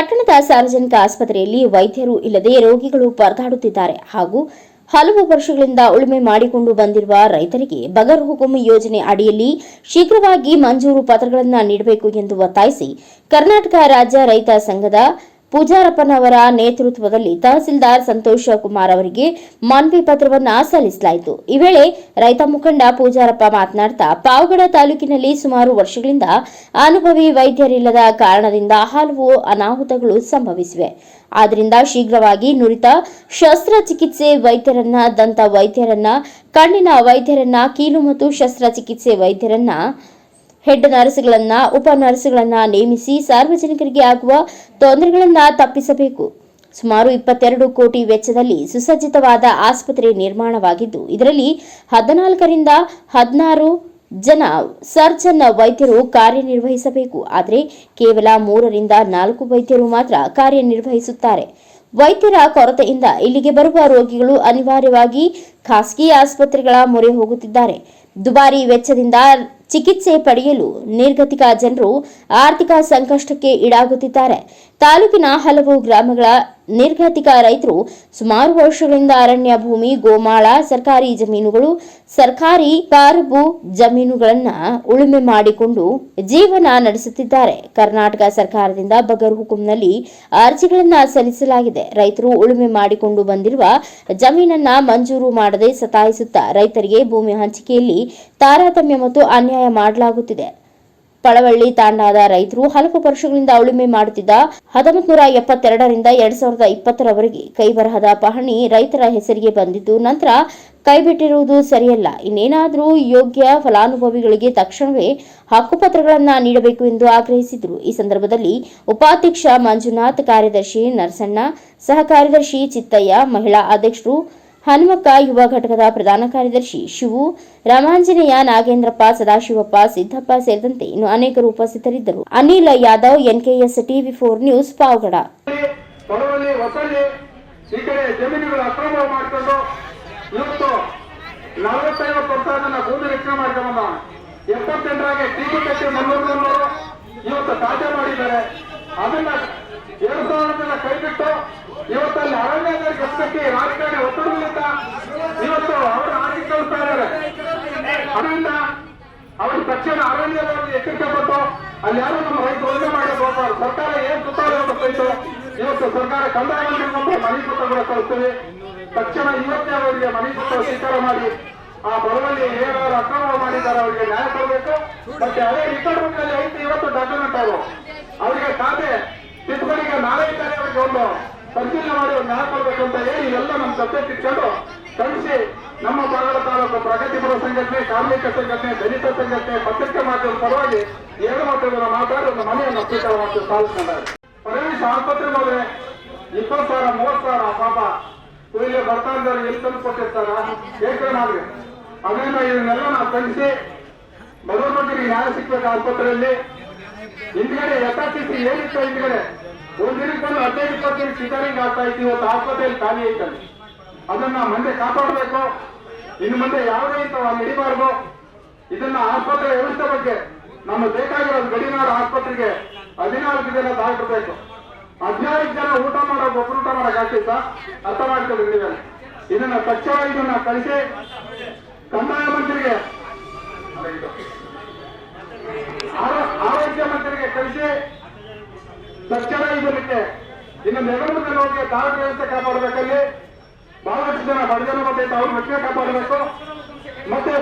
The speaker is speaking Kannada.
ಪಟ್ಟಣದ ಸಾರ್ವಜನಿಕ ಆಸ್ಪತ್ರೆಯಲ್ಲಿ ವೈದ್ಯರು ಇಲ್ಲದೆ ರೋಗಿಗಳು ಪರದಾಡುತ್ತಿದ್ದಾರೆ ಹಾಗೂ ಹಲವು ವರ್ಷಗಳಿಂದ ಉಳುಮೆ ಮಾಡಿಕೊಂಡು ಬಂದಿರುವ ರೈತರಿಗೆ ಬಗರ್ ಹುಕುಂ ಯೋಜನೆ ಅಡಿಯಲ್ಲಿ ಶೀಘ್ರವಾಗಿ ಮಂಜೂರು ಪತ್ರಗಳನ್ನು ನೀಡಬೇಕು ಎಂದು ಒತ್ತಾಯಿಸಿ ಕರ್ನಾಟಕ ರಾಜ್ಯ ರೈತ ಸಂಘದ ಪೂಜಾರಪ್ಪನವರ ನೇತೃತ್ವದಲ್ಲಿ ತಹಸೀಲ್ದಾರ್ ಸಂತೋಷ ಕುಮಾರ್ ಅವರಿಗೆ ಮನವಿ ಪತ್ರವನ್ನು ಸಲ್ಲಿಸಲಾಯಿತು. ಈ ವೇಳೆ ರೈತ ಮುಖಂಡ ಪೂಜಾರಪ್ಪ ಮಾತನಾಡುತ್ತಾ, ಪಾವಗಡ ತಾಲೂಕಿನಲ್ಲಿ ಸುಮಾರು ವರ್ಷಗಳಿಂದ ಅನುಭವಿ ವೈದ್ಯರಿಲ್ಲದ ಕಾರಣದಿಂದ ಹಲವು ಅನಾಹುತಗಳು ಸಂಭವಿಸಿವೆ. ಆದ್ದರಿಂದ ಶೀಘ್ರವಾಗಿ ನುರಿತ ಶಸ್ತ್ರಚಿಕಿತ್ಸೆ ವೈದ್ಯರನ್ನ, ದಂತ ವೈದ್ಯರನ್ನ, ಕಣ್ಣಿನ ವೈದ್ಯರನ್ನ, ಕೀಲು ಮತ್ತು ಶಸ್ತ್ರಚಿಕಿತ್ಸೆ ವೈದ್ಯರನ್ನ, ಹೆಡ್ ನರ್ಸ್ಗಳನ್ನ, ಉಪ ನರ್ಸ್ಗಳನ್ನ ನೇಮಿಸಿ ಸಾರ್ವಜನಿಕರಿಗೆ ಆಗುವ ತೊಂದರೆಗಳನ್ನು ತಪ್ಪಿಸಬೇಕು. ಸುಮಾರು 22 ಕೋಟಿ ವೆಚ್ಚದಲ್ಲಿ ಸುಸಜ್ಜಿತವಾದ ಆಸ್ಪತ್ರೆ ನಿರ್ಮಾಣವಾಗಿದ್ದು, ಇದರಲ್ಲಿ 14 ರಿಂದ 16 ಜನ ಸರ್ಜನ್ ವೈದ್ಯರು ಕಾರ್ಯನಿರ್ವಹಿಸಬೇಕು. ಆದರೆ ಕೇವಲ 3 ರಿಂದ 4 ವೈದ್ಯರು ಮಾತ್ರ ಕಾರ್ಯನಿರ್ವಹಿಸುತ್ತಾರೆ. ವೈದ್ಯರ ಕೊರತೆಯಿಂದ ಇಲ್ಲಿಗೆ ಬರುವ ರೋಗಿಗಳು ಅನಿವಾರ್ಯವಾಗಿ ಖಾಸಗಿ ಆಸ್ಪತ್ರೆಗಳ ಮೊರೆ ಹೋಗುತ್ತಿದ್ದಾರೆ. ದುಬಾರಿ ವೆಚ್ಚದಿಂದ ಚಿಕಿತ್ಸೆ ಪಡೆಯಲು ನಿರ್ಗತಿಕ ಜನರು ಆರ್ಥಿಕ ಸಂಕಷ್ಟಕ್ಕೆ ಈಡಾಗುತ್ತಿದ್ದಾರೆ. ತಾಲೂಕಿನ ಹಲವು ಗ್ರಾಮಗಳ ನಿರ್ಗತಿಕ ರೈತರು ಸುಮಾರು ವರ್ಷಗಳಿಂದ ಅರಣ್ಯ ಭೂಮಿ, ಗೋಮಾಳ, ಸರ್ಕಾರಿ ಜಮೀನುಗಳು, ಸರ್ಕಾರಿ ಕಾರಬು ಜಮೀನುಗಳನ್ನು ಉಳುಮೆ ಮಾಡಿಕೊಂಡು ಜೀವನ ನಡೆಸುತ್ತಿದ್ದಾರೆ. ಕರ್ನಾಟಕ ಸರ್ಕಾರದಿಂದ ಬಗರ್ ಹುಕುಂನಲ್ಲಿ ಅರ್ಜಿಗಳನ್ನು ಸಲ್ಲಿಸಲಾಗಿದೆ. ರೈತರು ಉಳುಮೆ ಮಾಡಿಕೊಂಡು ಬಂದಿರುವ ಜಮೀನನ್ನ ಮಂಜೂರು ಮಾಡದೆ ಸತಾಯಿಸುತ್ತಾ ರೈತರಿಗೆ ಭೂಮಿ ಹಂಚಿಕೆಯಲ್ಲಿ ತಾರತಮ್ಯ ಮತ್ತು ಅನ್ಯಾಯ ಮಾಡಲಾಗುತ್ತಿದೆ. ಪಳವಳ್ಳಿ ತಾಂಡಾದ ರೈತರು ಹಲವು ವರ್ಷಗಳಿಂದ ಉಳುಮೆ ಮಾಡುತ್ತಿದ್ದ 1972 ರಿಂದ 2020 ರವರೆಗೆ ಕೈಬರಹದ ಪಹಣಿ ರೈತರ ಹೆಸರಿಗೆ ಬಂದಿದ್ದು, ನಂತರ ಕೈಬಿಟ್ಟಿರುವುದು ಸರಿಯಲ್ಲ. ಇನ್ನೇನಾದರೂ ಯೋಗ್ಯ ಫಲಾನುಭವಿಗಳಿಗೆ ತಕ್ಷಣವೇ ಹಕ್ಕುಪತ್ರಗಳನ್ನು ನೀಡಬೇಕು ಎಂದು ಆಗ್ರಹಿಸಿದರು. ಈ ಸಂದರ್ಭದಲ್ಲಿ ಉಪಾಧ್ಯಕ್ಷ ಮಂಜುನಾಥ್, ಕಾರ್ಯದರ್ಶಿ ನರಸಣ್ಣ, ಸಹ ಕಾರ್ಯದರ್ಶಿ ಚಿತ್ತಯ್ಯ, ಮಹಿಳಾ ಅಧ್ಯಕ್ಷರು ಹನುಮಕ್ಕ, ಯುವ ಘಟಕದ ಪ್ರಧಾನ ಕಾರ್ಯದರ್ಶಿ ಶಿವು, ರಾಮಾಂಜನೇಯ, ನಾಗೇಂದ್ರಪ್ಪ, ಸದಾಶಿವಪ್ಪ, ಸಿದ್ದಪ್ಪ ಸೇರಿದಂತೆ ಇನ್ನು ಅನೇಕರು ಉಪಸ್ಥಿತರಿದ್ದರು. ಅನಿಲ್ ಯಾದವ್, ಎನ್ಕೆಎಸ್ ಟಿವಿ4 ನ್ಯೂಸ್, ಪಾವಗಡ. ಇವತ್ತಲ್ಲಿ ಅರಣ್ಯದ ಕೆಲಸಕ್ಕೆ ರಾಜಕಾರಣಿ ಒತ್ತಡಗಳಿಂದ ಇವತ್ತು ಅವರು ಆಗಿ ಕಳಿಸ್ತಾರೆ. ಅದರಿಂದ ಅವರು ತಕ್ಷಣ ಅರಣ್ಯದವರಿಗೆ ಎಚ್ಚರಿಕೆ ಕೊಟ್ಟು ಅಲ್ಲಿ ಯಾರು ನಮ್ಮ ರೈತರು ಒಳ್ಳೆ ಮಾಡಕ್ಕೆ ಹೋಗ್ಬಾರ್ದು. ಸರ್ಕಾರ ಏನ್ ಸುತ್ತಾಡಬೇಕು ಇವತ್ತು ಸರ್ಕಾರ ಕಂದಾಯ ಮಂತ್ರಿ ಮನೆ ಪತ್ರ ಕೂಡ ಕಳಿಸ್ತೀವಿ. ತಕ್ಷಣ ಇವತ್ತೇ ಅವರಿಗೆ ಮನೆ ಪತ್ರ ಸ್ವೀಕಾರ ಮಾಡಿ ಆ ಬರವಲ್ಲಿ ಏನಾದ್ರು ಅಕ್ರಮ ಮಾಡಿದ್ದಾರೆ ಅವರಿಗೆ ನ್ಯಾಯ ಕೊಡಬೇಕು. ಮತ್ತೆ ಅದೇ ರಿಕಾರ್ಡ್ನಲ್ಲಿ ಐತಿ ಇವತ್ತು ಡಾಕ್ಯುಮೆಂಟ್ ಅವರು ಅವರಿಗೆ ಖಾತೆ ತಿದ್ದುಪಡಿಗೆ ನಾಳೆ ಇದ್ದಾರೆ ಅವರಿಗೆ ಒಂದು ಪರಿಶೀಲನೆ ಮಾಡಿ ಒಂದು ನ್ಯಾಯ ಕೊಡಬೇಕಂತ ಹೇಳಿ ಎಲ್ಲ ನಮ್ಮ ಸಬ್ಜೆಕ್ಟ್ ಇಟ್ಕೊಂಡು ಕಳಿಸಿ ನಮ್ಮ ಪಾವಗಡ ತಾಲೂಕು ಪ್ರಗತಿಪರ ಸಂಘಟನೆ, ಕಾರ್ಮಿಕ ಸಂಘಟನೆ, ದಲಿತ ಸಂಘಟನೆ, ಪತ್ರಿಕೆ ಮಾಧ್ಯಮದ ಪರವಾಗಿ 2 ಮಾತುಗಳನ್ನು ಮಾತಾಡಿ ಒಂದು ಮನೆಯನ್ನು ಸ್ವೀಕಾರ ಮಾಡ್ತೀವಿ. ಸಾಧಿಸಿದ್ದಾರೆ ಪರಮೇಶ್ ಆಸ್ಪತ್ರೆ ಹೋದ್ರೆ 20,000 30,000 ಪಾಪ ಇಲ್ಲಿ ಬರ್ತಾ ಇದ್ದಾರೆ, ಎಲ್ಲಿ ತಂದು ಕೊಟ್ಟಿರ್ತಾರ ಏಕೆ ಮಾಡ್ರಿ. ಅದರಿಂದ ಇದನ್ನೆಲ್ಲ ನಾವು ಕಳಿಸಿ ಬಡವರಿಗೆ ನ್ಯಾಯ ಸಿಗ್ಬೇಕು. ಆಸ್ಪತ್ರೆಯಲ್ಲಿ ಹಿಂದ್ಗಡೆ ಯಥಾಸ್ಥಿತಿ ಏನಿತ್ತು, ಹಿಂದ್ಗಡೆ ಒಂದ್ ದಿನಕ್ಕೆ ಬಂದು 15-20 ದಿನ ಸಿಜರಿಂಗ್ ಆಗ್ತಾ ಇತ್ತು. ಇವತ್ತು ಆಸ್ಪತ್ರೆಯಲ್ಲಿ ಖಾಲಿ ಐತಲ್ಲಿ. ಅದನ್ನ ಮುಂದೆ ಕಾಪಾಡಬೇಕು. ಇನ್ನು ಮುಂದೆ ಯಾವುದೇ ಇಂಥವು ನಡಿಬಾರ್ದು. ಇದನ್ನ ಆಸ್ಪತ್ರೆ ವ್ಯವಸ್ಥೆ ಬಗ್ಗೆ ನಮ್ಗೆ ಬೇಕಾಗಿರೋದು ಗಡಿನಾಡು ಆಸ್ಪತ್ರೆಗೆ 14 ಜನ ದಾಟಬೇಕು. 15 ಜನ ಊಟ ಮಾಡೋಕೆ ಒಬ್ಬರು ಊಟ ಮಾಡಕ್ ಆಗ್ತಿತ್ತ ಅರ್ಥ ಮಾಡ್ಕೊಂಡಿದ್ದೀವಿ. ಇದನ್ನ ತಕ್ಷಣ ಇದನ್ನ ಕಳಿಸಿ ಕಂದಾಯ ಮಂತ್ರಿಗೆ, ಆರೋಗ್ಯ ಮಂತ್ರಿಗೆ ಕಳಿಸಿ ತಕ್ಷಣ ಇದಕ್ಕೆ ಇನ್ನು ನೆಗಮದಲ್ಲಿ ಹೋಗಿ ದಾಖಲೆ ವ್ಯವಸ್ಥೆ ಕಾಪಾಡಬೇಕಲ್ಲಿ. ಬಹಳಷ್ಟು ಜನ ಬಡ ಜನ ಮತ್ತೆ ಅವ್ರ ರಕ್ಷಣೆ ಕಾಪಾಡಬೇಕು. ಮತ್ತೆ